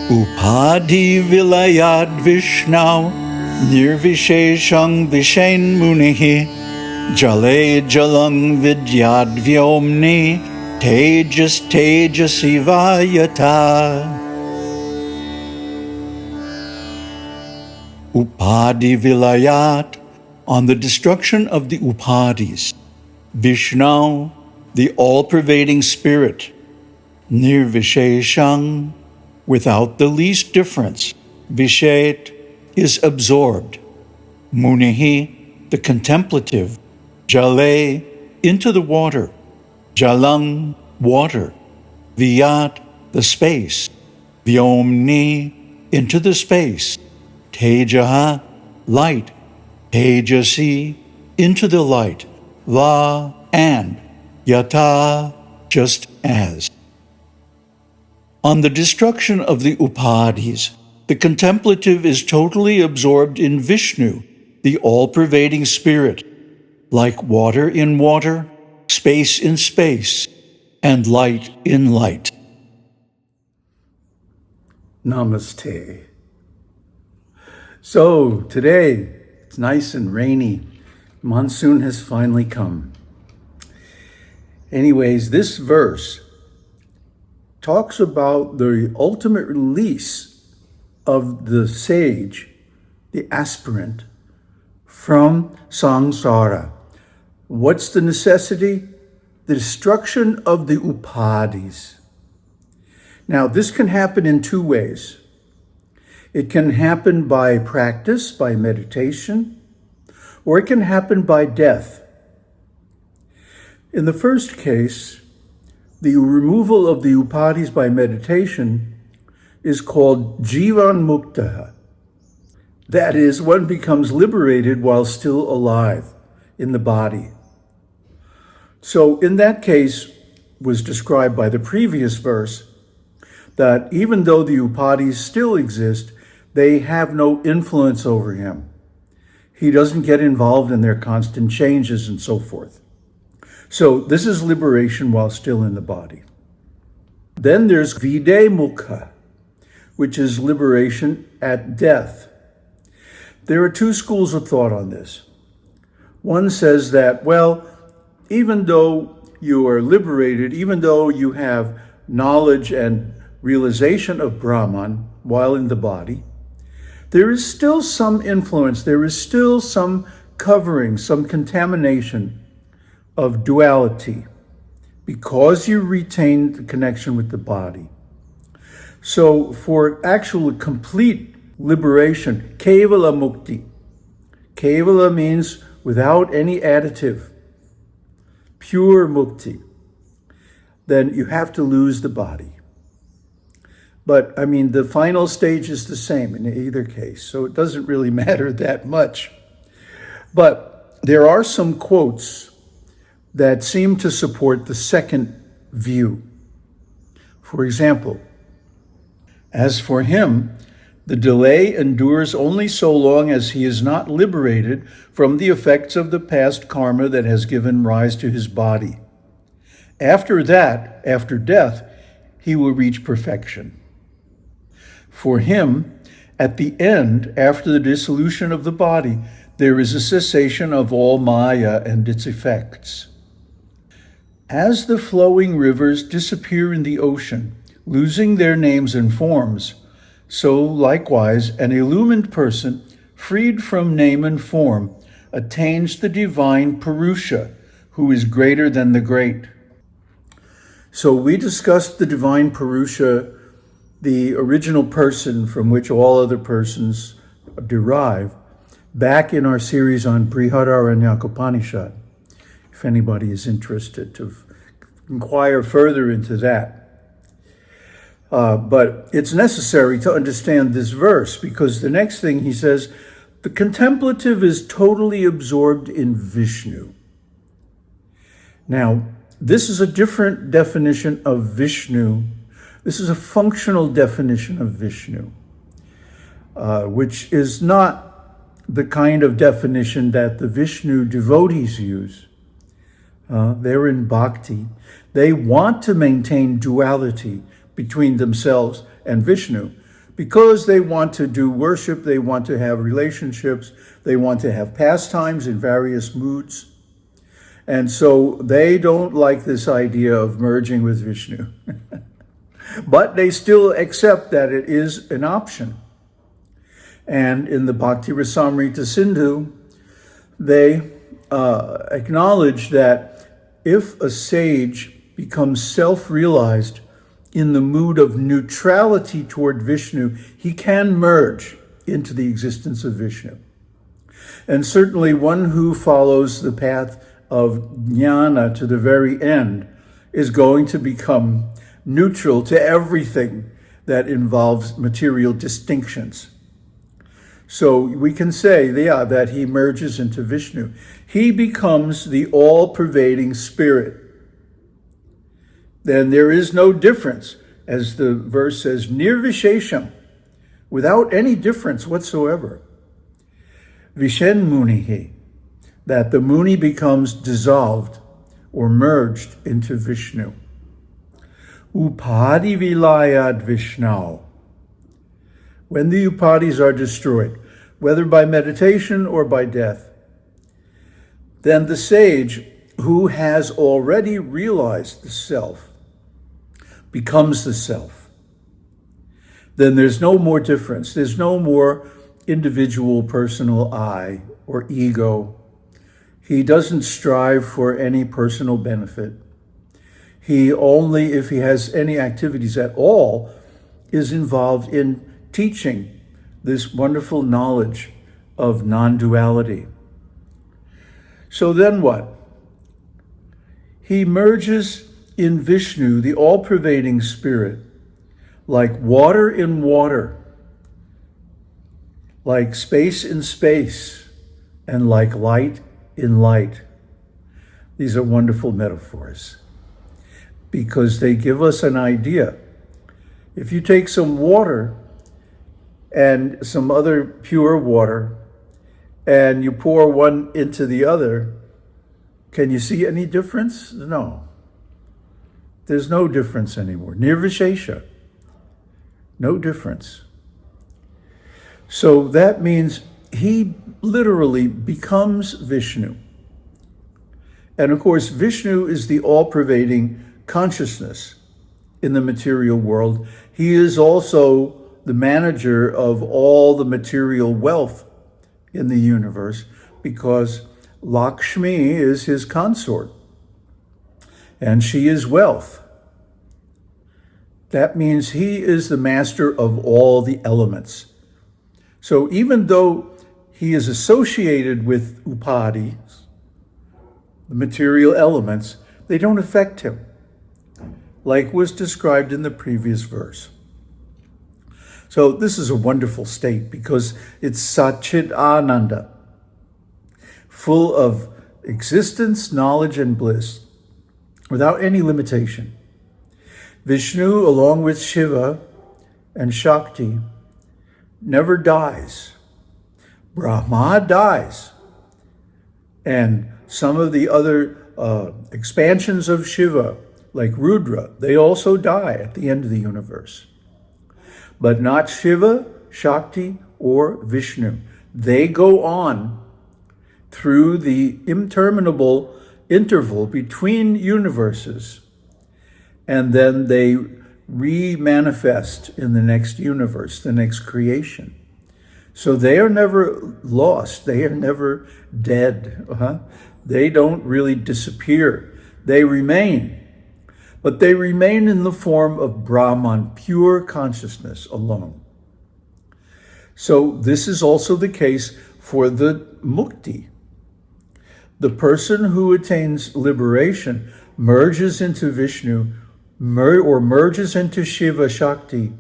Upādhi vilayad Viṣṇu nirvisheshang vishen munihi jale jalang vidyad vyomni tejas tejasivayata. Upādhi vilayat, on the destruction of the upādhis. Viṣṇu, the all-pervading spirit. Nirvisheshang, without the least difference. Vishet is absorbed. Munihi, the contemplative. Jale, into the water. Jalang, water. Viyat, the space. Vyomni, into the space. Tejaha, light. Tejasi, into the light. Va, and. Yata, just as. On the destruction of the upādhis, the contemplative is totally absorbed in Viṣṇu, the all-pervading spirit, like water in water, space in space, and light in light. Namaste. So today, it's nice and rainy. Monsoon has finally come. Anyways, this verse talks about the ultimate release of the sage, the aspirant, from samsara. What's the necessity? The destruction of the upādhis. Now, this can happen in two ways. It can happen by practice, by meditation, or it can happen by death. In the first case, the removal of the upādhis by meditation is called jivan mukta. That is, one becomes liberated while still alive in the body. So in that case was described by the previous verse that even though the upādhis still exist, they have no influence over him. He doesn't get involved in their constant changes and so forth. So this is liberation while still in the body. Then there's videmukha, which is liberation at death. There are two schools of thought on this. One says that, well, even though you are liberated, even though you have knowledge and realization of Brahman while in the body, there is still some influence, there is still some covering, some contamination of duality, because you retain the connection with the body. So for actual complete liberation, kevala mukti. Kevala means without any additive, pure mukti. Then you have to lose the body. But I mean, the final stage is the same in either case, so it doesn't really matter that much. But there are some quotes that seem to support the second view. For example, as for him, the delay endures only so long as he is not liberated from the effects of the past karma that has given rise to his body. After that, after death, he will reach perfection. For him, at the end, after the dissolution of the body, there is a cessation of all maya and its effects. As the flowing rivers disappear in the ocean, losing their names and forms, so likewise an illumined person, freed from name and form, attains the divine Purusha, who is greater than the great. So we discussed the divine Purusha, the original person from which all other persons derive, back in our series on Brihadaranyaka. If anybody is interested to inquire further into that. But it's necessary to understand this verse because the next thing he says, the contemplative is totally absorbed in Viṣṇu. Now, this is a different definition of Viṣṇu. This is a functional definition of Viṣṇu, which is not the kind of definition that the Viṣṇu devotees use. They're in bhakti. They want to maintain duality between themselves and Viṣṇu, because they want to do worship, they want to have relationships, they want to have pastimes in various moods. And so they don't like this idea of merging with Viṣṇu. But they still accept that it is an option. And in the Bhakti Rasamrita Sindhu, they acknowledge that if a sage becomes self-realized in the mood of neutrality toward Viṣṇu, he can merge into the existence of Viṣṇu. And certainly one who follows the path of jnana to the very end is going to become neutral to everything that involves material distinctions. So we can say, that he merges into Viṣṇu. He becomes the all-pervading spirit. Then there is no difference, as the verse says, nirvishesham, without any difference whatsoever. Vishen munihi, that the muni becomes dissolved or merged into Viṣṇu. Upādhi vilayad Viṣṇu. When the upādhis are destroyed, whether by meditation or by death, then the sage who has already realized the self becomes the self. Then there's no more difference. There's no more individual personal I or ego. He doesn't strive for any personal benefit. He only, if he has any activities at all, is involved in teaching this wonderful knowledge of non-duality. So then what? He merges in Viṣṇu, the all-pervading spirit, like water in water, like space in space, and like light in light. These are wonderful metaphors because they give us an idea. If you take some water and some other pure water and you pour one into the other, can you see any difference? No. There's no difference anymore. Nirvishesha. No difference. So that means he literally becomes Viṣṇu. And of course, Viṣṇu is the all-pervading consciousness in the material world. He is also the manager of all the material wealth in the universe because Lakshmi is his consort and she is wealth. That means he is the master of all the elements. So even though he is associated with upādhis, the material elements, they don't affect him, like was described in the previous verse. So this is a wonderful state because it's Satchit Ananda, full of existence, knowledge, and bliss, without any limitation. Viṣṇu, along with Shiva and Shakti, never dies. Brahma dies. And some of the other expansions of Shiva, like Rudra, they also die at the end of the universe. But not Shiva, Shakti, or Viṣṇu. They go on through the interminable interval between universes, and then they re-manifest in the next universe, the next creation. So they are never lost. They are never dead. They don't really disappear. They remain. But they remain in the form of Brahman, pure consciousness alone. So this is also the case for the mukti. The person who attains liberation merges into Viṣṇu or merges into Shiva Shakti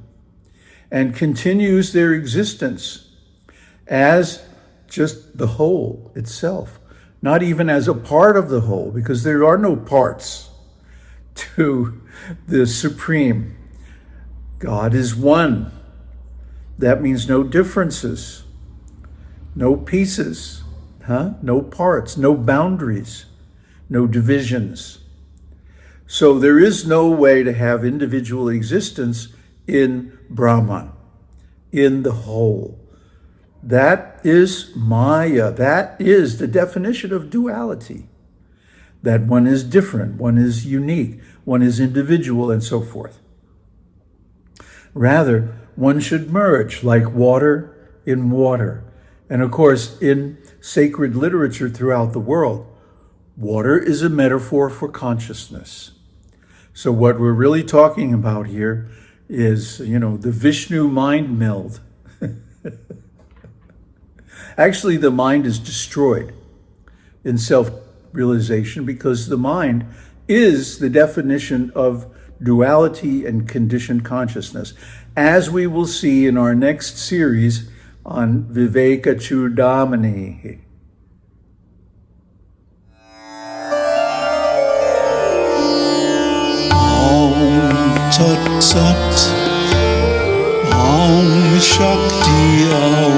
and continues their existence as just the whole itself, not even as a part of the whole, because there are no parts to the Supreme. God is one. That means no differences, no pieces, no parts, no boundaries, no divisions. So there is no way to have individual existence in Brahman. in the whole. That is Maya. That is the definition of duality. That one is different, one is unique, one is individual, and so forth. Rather, one should merge like water in water. And of course, in sacred literature throughout the world, water is a metaphor for consciousness. So what we're really talking about here is, the Viṣṇu mind meld. Actually, the mind is destroyed in self-realization because the mind is the definition of duality and conditioned consciousness, as we will see in our next series on Viveka Chudamani. Om Tat Sat, Om Shakti Om.